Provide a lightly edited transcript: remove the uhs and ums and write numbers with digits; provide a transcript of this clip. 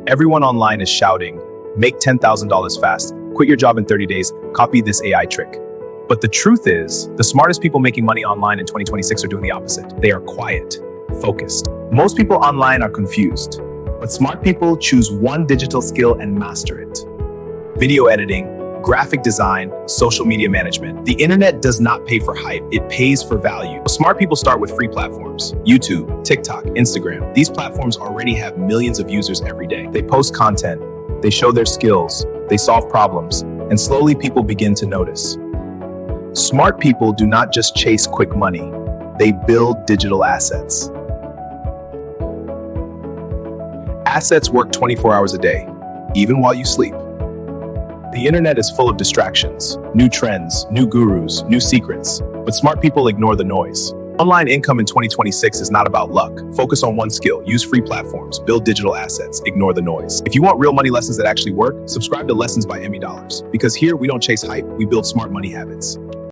Everyone online is shouting, make $10,000 fast, quit your job in 30 days, copy this AI trick. But the truth is, the smartest people making money online in 2026 are doing the opposite. They are quiet, focused. Most people online are confused, but smart people choose one digital skill and master it. Video editing, graphic design, social media management. The internet does not pay for hype, it pays for value. Smart people start with free platforms: YouTube, TikTok, Instagram. These platforms already have millions of users every day. They post content, they show their skills, they solve problems, and slowly people begin to notice. Smart people do not just chase quick money, they build digital assets. Assets work 24 hours a day, even while you sleep. The internet is full of distractions, new trends, new gurus, new secrets, but smart people ignore the noise. Online income in 2026 is not about luck. Focus on one skill, use free platforms, build digital assets, ignore the noise. If you want real money lessons that actually work, subscribe to Lessons by Emmy Dollars. Because here we don't chase hype, we build smart money habits.